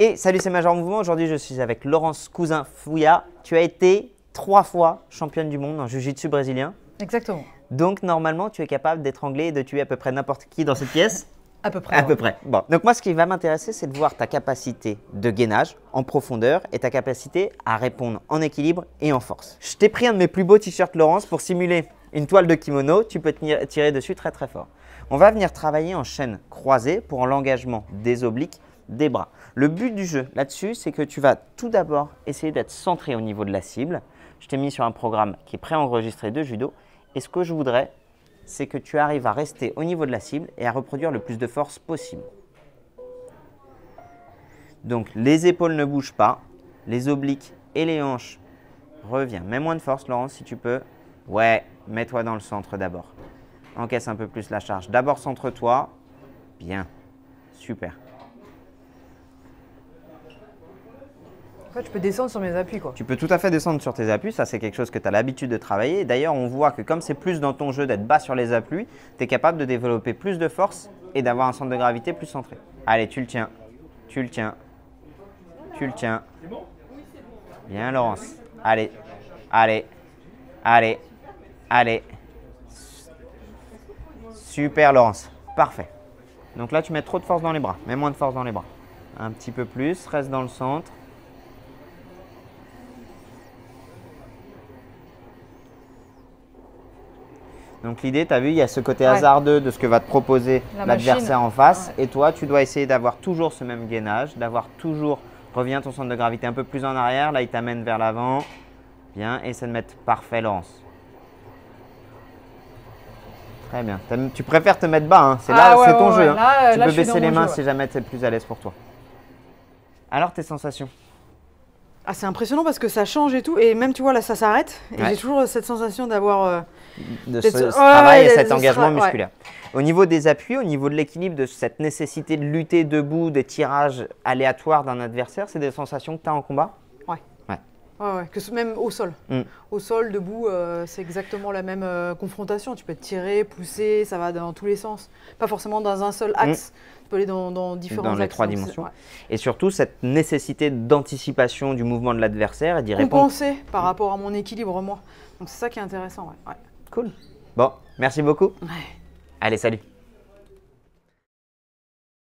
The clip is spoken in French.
Et salut, c'est Major Mouvement. Aujourd'hui, je suis avec Laurence Cousin-Fouillat. Tu as été 3 fois championne du monde en jiu-jitsu brésilien. Exactement. Donc, normalement, tu es capable d'étrangler et de tuer à peu près n'importe qui dans cette pièce. À peu près. À peu près. Bon. Donc, moi, ce qui va m'intéresser, c'est de voir ta capacité de gainage en profondeur et ta capacité à répondre en équilibre et en force. Je t'ai pris un de mes plus beaux t-shirts, Laurence, pour simuler une toile de kimono. Tu peux tirer dessus très, très fort. On va venir travailler en chaîne croisée pour l'engagement des obliques, des bras. Le but du jeu là-dessus, c'est que tu vas tout d'abord essayer d'être centré au niveau de la cible. Je t'ai mis sur un programme qui est préenregistré de judo. Et ce que je voudrais, c'est que tu arrives à rester au niveau de la cible et à reproduire le plus de force possible. Donc, les épaules ne bougent pas, les obliques et les hanches reviennent. Mets moins de force, Laurence, si tu peux. Ouais, mets-toi dans le centre d'abord. Encaisse un peu plus la charge. D'abord, centre-toi. Bien. Super. En fait, je peux descendre sur mes appuis, quoi. Tu peux tout à fait descendre sur tes appuis. Ça, c'est quelque chose que tu as l'habitude de travailler. D'ailleurs, on voit que comme c'est plus dans ton jeu d'être bas sur les appuis, tu es capable de développer plus de force et d'avoir un centre de gravité plus centré. Allez, tu le tiens. Tu le tiens. Tu le tiens. Bien, Laurence. Allez. Allez. Allez. Allez. Super, Laurence. Parfait. Donc là, tu mets trop de force dans les bras. Mets moins de force dans les bras. Un petit peu plus. Reste dans le centre. Donc l'idée, tu as vu, il y a ce côté hasardeux de ce que va te proposer l'adversaire en face. Ouais. Et toi, tu dois essayer d'avoir toujours ce même gainage, d'avoir toujours… Reviens ton centre de gravité un peu plus en arrière. Là, il t'amène vers l'avant. Bien, et essaie de mettre parfait, Laurence. Très bien. Tu préfères te mettre bas, hein. C'est c'est ton jeu. Hein. Tu peux baisser les mains si jamais c'est plus à l'aise pour toi. Alors, tes sensations? Ah, c'est impressionnant parce que ça change et tout. Et même, tu vois, là, ça s'arrête. Et j'ai toujours cette sensation d'avoir… de ce travail et cet engagement musculaire. Ouais. Au niveau des appuis, au niveau de l'équilibre, de cette nécessité de lutter debout, des tirages aléatoires d'un adversaire, c'est des sensations que tu as en combat? Ouais. Ouais, que même au sol. Au sol, debout, c'est exactement la même confrontation. Tu peux te tirer, pousser, ça va dans tous les sens. Pas forcément dans un seul axe. Tu peux aller dans différents axes. Dans les 3 dimensions. Ouais. Et surtout, cette nécessité d'anticipation du mouvement de l'adversaire et d'y répondre. Compenser par rapport à mon équilibre, moi. Donc, c'est ça qui est intéressant. Ouais. Cool. Bon, merci beaucoup. Ouais. Allez, salut.